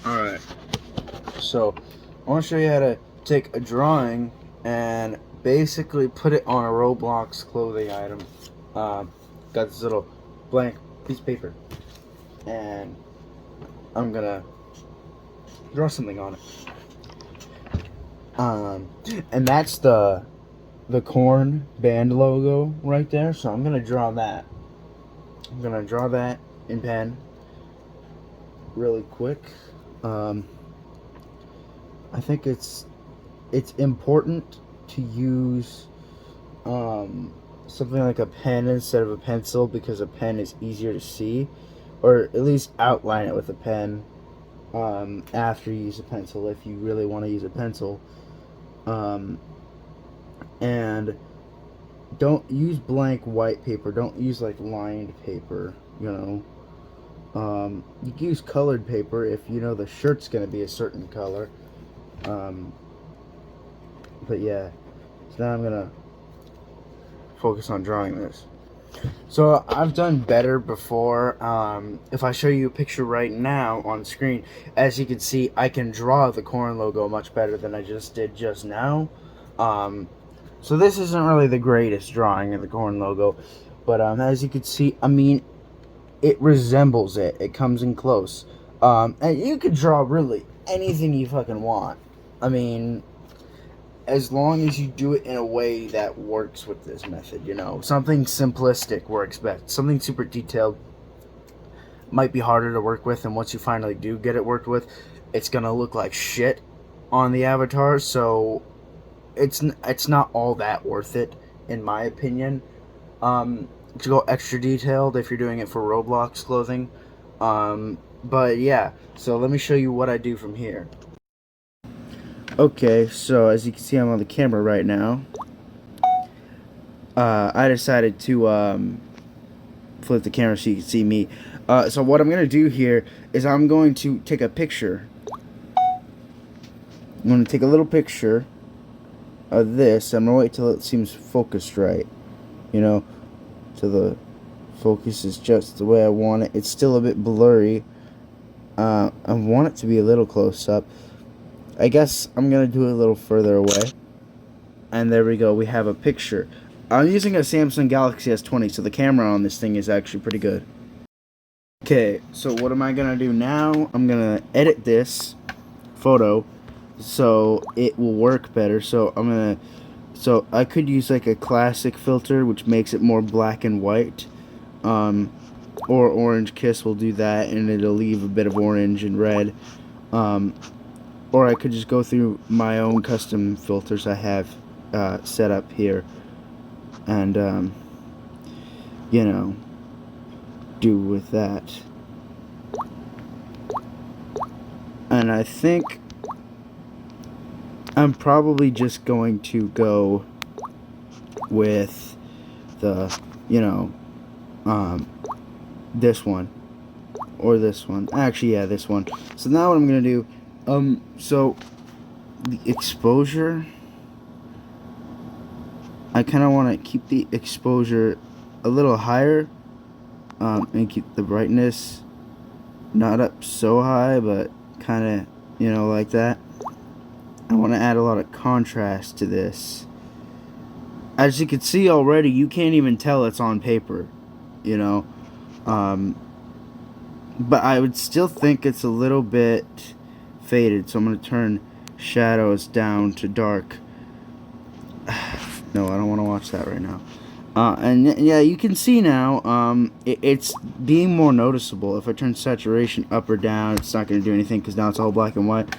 Alright, so I want to show you how to take a drawing and basically put it on a Roblox clothing item. Got this little blank piece of paper, and I'm gonna draw something on it. And that's the corn band logo right there. So I'm gonna draw that. I'm gonna draw that in pen really quick. I think it's important to use something like a pen instead of a pencil, because a pen is easier to see, or at least outline it with a pen after you use a pencil if you really want to use a pencil. And don't use blank white paper. Don't use like lined paper, you know. You can use colored paper if you know the shirt's going to be a certain color. But yeah, so now I'm going to focus on drawing this. So I've done better before. If I show you a picture right now on screen, as you can see, I can draw the corn logo much better than I just did just now. So this isn't really the greatest drawing of the corn logo, but as you can see, I mean, it resembles it. It comes in close. And you could draw really anything you fucking want. I mean, as long as you do it in a way that works with this method, you know. Something simplistic works best. Something super detailed might be harder to work with, and once you finally do get it worked with, it's gonna look like shit on the avatar, so it's not all that worth it, in my opinion. To go extra detailed if you're doing it for Roblox clothing. But yeah, so let me show you what I do from here. Okay, so as you can see, I'm on the camera right now. I decided to flip the camera so you can see me. So what I'm going to do here is I'm going to take a picture. I'm going to take a little picture of this. I'm going to wait till it seems focused right. You know, till the focus is just the way I want it. It's still a bit blurry. I want it to be a little close up. I guess I'm going to do it a little further away. And there we go. We have a picture. I'm using a Samsung Galaxy S20, so the camera on this thing is actually pretty good. Okay, so what am I going to do now? I'm going to edit this photo so it will work better. So I could use like a classic filter, which makes it more black and white. Or Orange Kiss will do that, and it'll leave a bit of orange and red. Or I could just go through my own custom filters I have set up here, and you know, do with that. And I think I'm probably just going to go with the, you know, this one or this one. Actually, yeah, this one. So now what I'm gonna do, so the exposure, I kind of want to keep the exposure a little higher, and keep the brightness not up so high, but kind of, you know, like that. I want to add a lot of contrast to this. As you can see already, you can't even tell it's on paper, you know. But I would still think it's a little bit faded, so I'm going to turn shadows down to dark. No, I don't want to watch that right now. And yeah, you can see now, it's being more noticeable. If I turn saturation up or down, it's not going to do anything because now it's all black and white.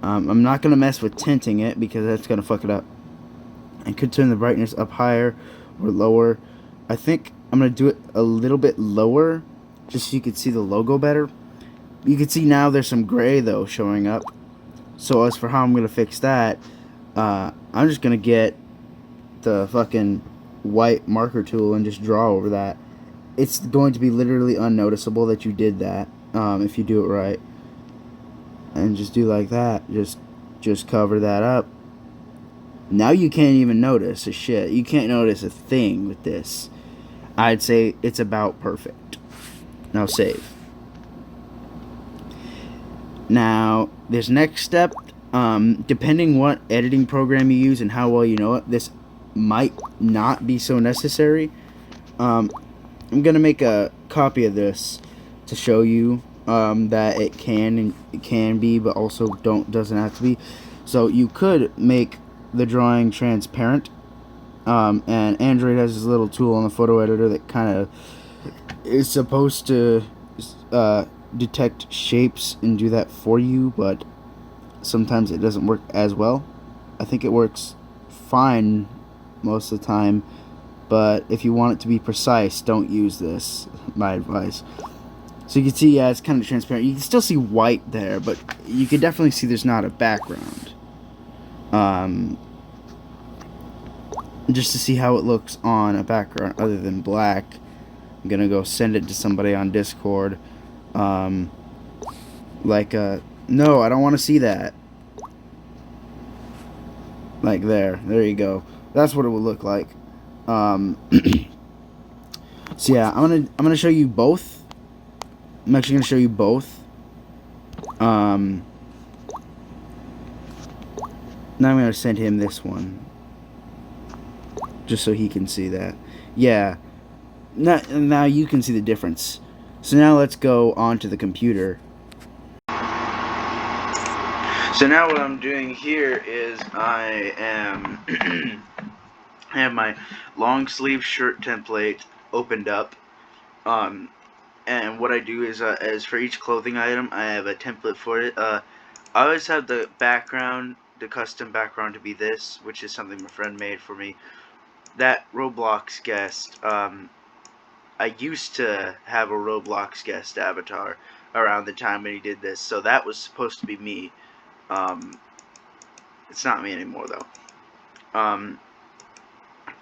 I'm not going to mess with tinting it because that's going to fuck it up. I could turn the brightness up higher or lower. I think I'm going to do it a little bit lower just so you can see the logo better. You can see now there's some gray though showing up. So as for how I'm going to fix that, I'm just going to get the fucking white marker tool and just draw over that. It's going to be literally unnoticeable that you did that, if you do it right. And just do like that. Just cover that up. Now you can't even notice a shit. You can't notice a thing with this. I'd say it's about perfect. Now save. Now, this next step, depending what editing program you use and how well you know it, this might not be so necessary. Um, I'm gonna make a copy of this to show you that it can be, but also doesn't have to be. So you could make the drawing transparent, and Android has this little tool on the photo editor that kind of is supposed to detect shapes and do that for you, but sometimes it doesn't work as well. I think it works fine most of the time, but if you want it to be precise, don't use this. My advice. So you can see, yeah, it's kind of transparent. You can still see white there, but you can definitely see there's not a background. Just to see how it looks on a background other than black, I'm gonna go send it to somebody on Discord. No, I don't want to see that. Like there you go. That's what it would look like. So yeah, I'm gonna show you both. I'm actually gonna show you both. Now I'm gonna send him this one, just so he can see that. Yeah. Now you can see the difference. So now let's go onto the computer. So now what I'm doing here is I have my long sleeve shirt template opened up. And what I do is for each clothing item, I have a template for it. I always have the background, the custom background to be this, which is something my friend made for me. That Roblox guest, I used to have a Roblox guest avatar around the time when he did this, so that was supposed to be me. It's not me anymore though.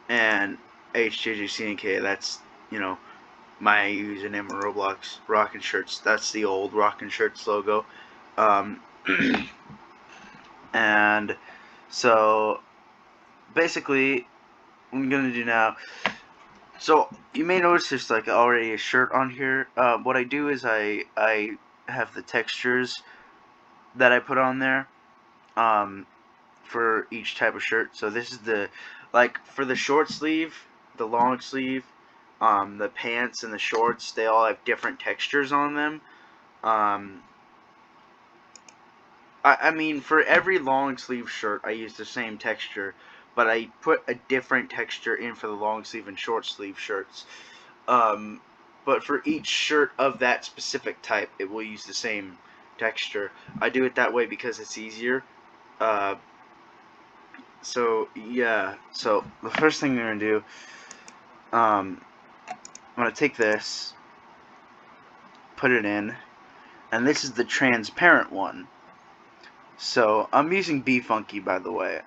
And HJJCNK, that's, my username on Roblox. Rockin' Shirts, that's the old Rockin' Shirts logo. And so basically what I'm gonna do now, so you may notice there's like already a shirt on here. What I do is I have the textures that I put on there for each type of shirt. So this is for the short sleeve, the long sleeve, the pants and the shorts, they all have different textures on them. I mean, for every long sleeve shirt, I use the same texture, but I put a different texture in for the long sleeve and short sleeve shirts. But for each shirt of that specific type, it will use the same texture. I do it that way because it's easier. So yeah, so the first thing I'm gonna do, I'm gonna take this, put it in, and this is the transparent one. So I'm using Funky, by the way.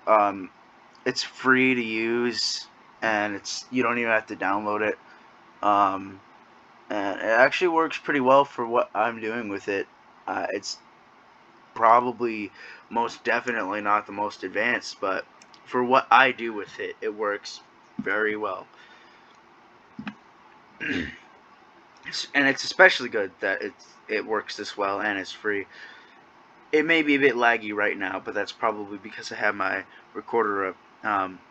It's free to use, and you don't even have to download it. And it actually works pretty well for what I'm doing with it. It's probably most definitely not the most advanced, but for what I do with it, it works very well. And it's especially good that it works this well and it's free. It may be a bit laggy right now, but that's probably because I have my recorder up.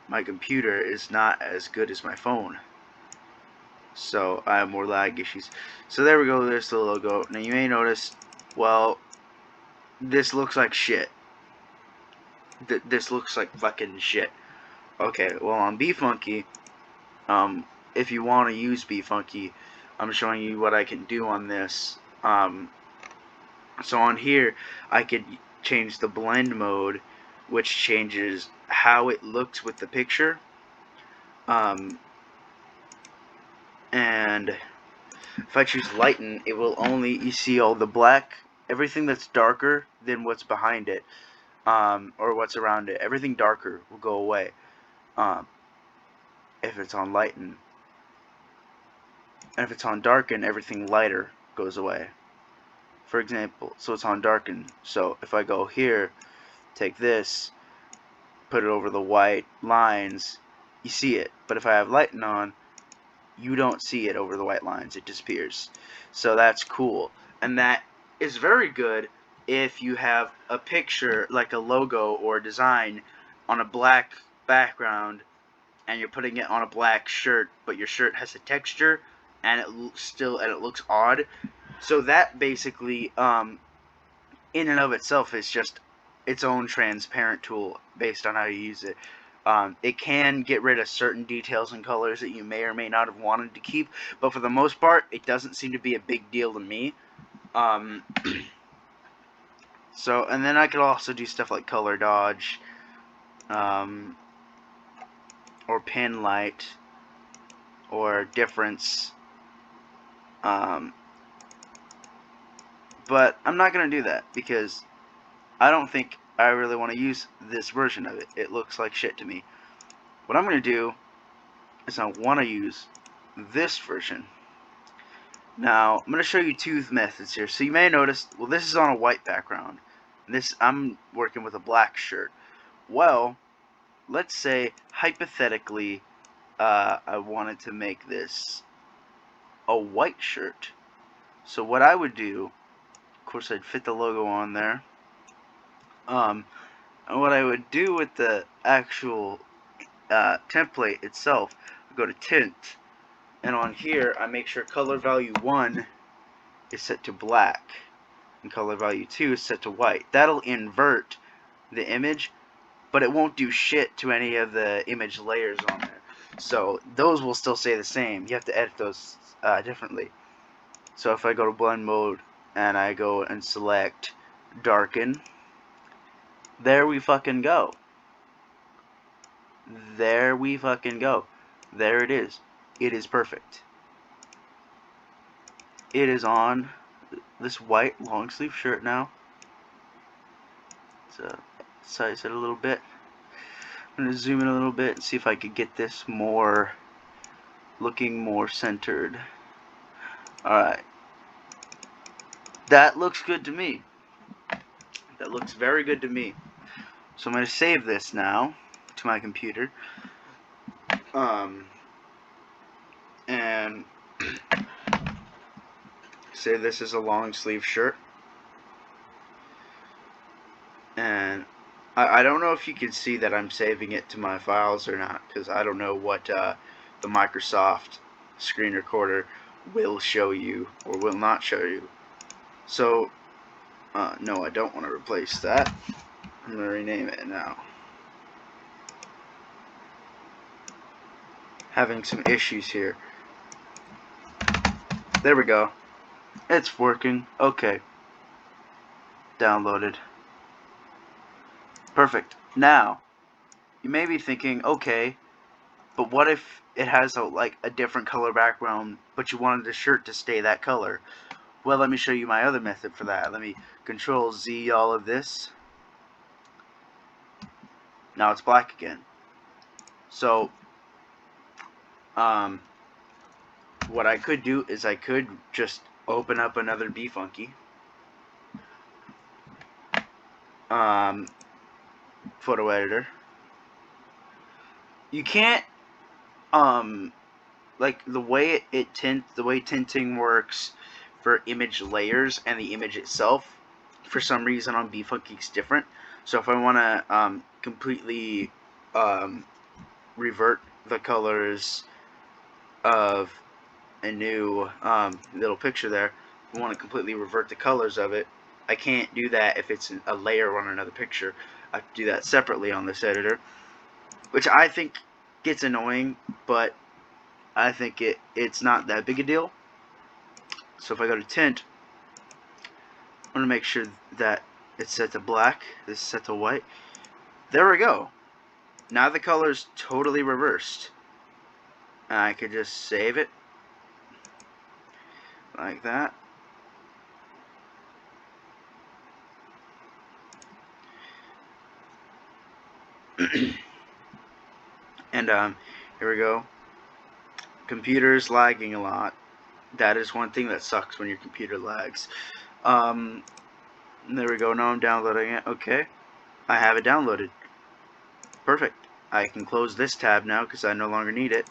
My computer is not as good as my phone, so I have more lag issues. So there we go, there's the logo. Now you may notice, well, this looks like shit. This looks like fucking shit. Okay, well on Funky, if you want to use Funky, I'm showing you what I can do on this. So on here, I could change the blend mode, which changes how it looks with the picture. And if I choose lighten, it will only, you see all the black, everything that's darker than what's behind it, or what's around it, everything darker will go away if it's on lighten. And if it's on darken, everything lighter goes away. For example, so it's on darken. So if I go here, take this, put it over the white lines, you see it. But if I have lighten on, you don't see it over the white lines. It disappears. So that's cool. And that is very good if you have a picture like a logo or a design on a black background and you're putting it on a black shirt, but your shirt has a texture and it looks odd. So that basically, in and of itself, is just its own transparent tool based on how you use it. It can get rid of certain details and colors that you may or may not have wanted to keep, but for the most part, it doesn't seem to be a big deal to me. So, and then I could also do stuff like color dodge, or pin light, or difference. But I'm not going to do that because I don't think I really want to use this version of it. It looks like shit to me. What I'm going to do is I want to use this version. Now, I'm going to show you two methods here. So you may notice, well, this is on a white background. I'm working with a black shirt. Well, let's say, hypothetically, I wanted to make this a white shirt. So what I would do, of course, I'd fit the logo on there. And what I would do with the actual template itself, I go to tint, and on here I make sure color value 1 is set to black and color value 2 is set to white. That'll invert the image, but it won't do shit to any of the image layers on there. So those will still stay the same. You have to edit those differently. So if I go to blend mode and I go and select darken, there we fucking go. There we fucking go. There it is. It is perfect. It is on this white long sleeve shirt now. So size it a little bit. I'm going to zoom in a little bit and see if I could get this more looking more centered. Alright. That looks good to me. That looks very good to me. So I'm going to save this now to my computer. And say this is a long sleeve shirt. And I don't know if you can see that I'm saving it to my files or not, because I don't know what the Microsoft screen recorder will show you or will not show you. So no, I don't want to replace that. I'm going to rename it now. Having some issues here. There we go. It's working. Okay. Downloaded. Perfect. Now, you may be thinking, okay, but what if it has a different color background, but you wanted the shirt to stay that color? Well, let me show you my other method for that. Let me Control Z all of this. Now it's black again. So, what I could do is I could just open up another BeFunky. Photo editor. You can't, like the way the way tinting works for image layers and the image itself, for some reason on BeFunky is different. So if I want to completely revert the colors of a new little picture there, if I want to completely revert the colors of it, I can't do that if it's a layer on another picture. I have to do that separately on this editor, which I think gets annoying, but I think it's not that big a deal. So if I go to tint, I'm going to make sure that it's set to black, this is set to white. There we go. Now the color's totally reversed. And I could just save it like that. And here we go. Computer's lagging a lot. That is one thing that sucks when your computer lags. There we go. Now I'm downloading it. Okay, I have it downloaded. Perfect. I can close this tab now because I no longer need it.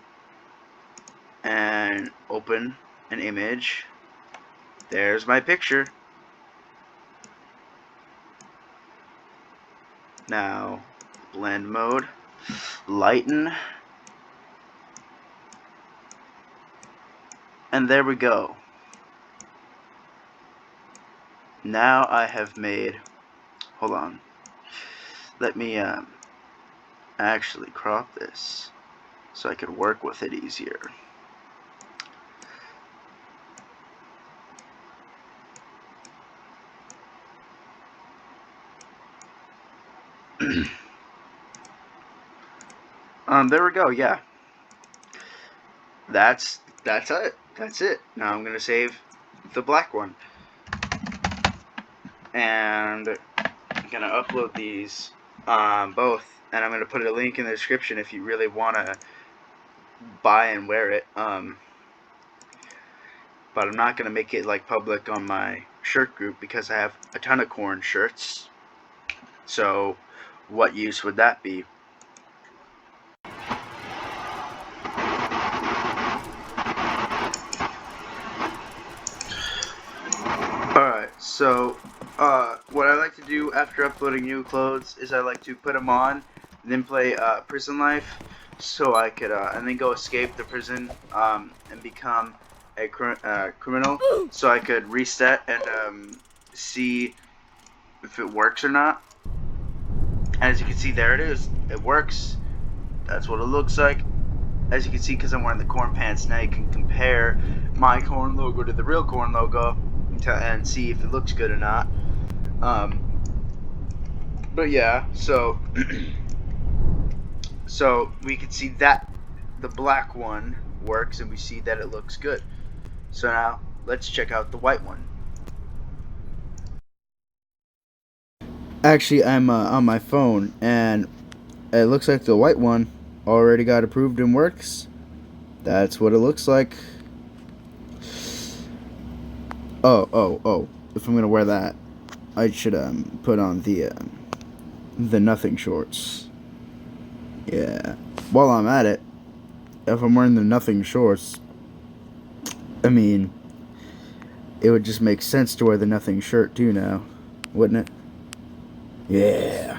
And open an image. There's my picture. Now, blend mode, lighten, and there we go. Now I have made, hold on, let me actually crop this so I could work with it easier. There we go. Yeah, that's it. That's it. Now I'm gonna save the black one, and I'm gonna upload these both, and I'm gonna put a link in the description if you really wanna buy and wear it. But I'm not gonna make it like public on my shirt group because I have a ton of corn shirts. So, what use would that be? Alright, so what I like to do after uploading new clothes is I like to put them on, and then play Prison Life, so I could, and then go escape the prison and become a criminal, so I could reset and see if it works or not. And as you can see, there it is. It works. That's what it looks like. As you can see, because I'm wearing the corn pants, now you can compare my corn logo to the real corn logo and see if it looks good or not. But yeah, so so we can see that the black one works, and we see that it looks good. So now let's check out the white one. Actually, I'm on my phone, and it looks like the white one already got approved and works. That's what it looks like. Oh. If I'm gonna wear that, I should put on the nothing shorts. Yeah. While I'm at it, if I'm wearing the nothing shorts, I mean, it would just make sense to wear the nothing shirt too now, wouldn't it? Yeah.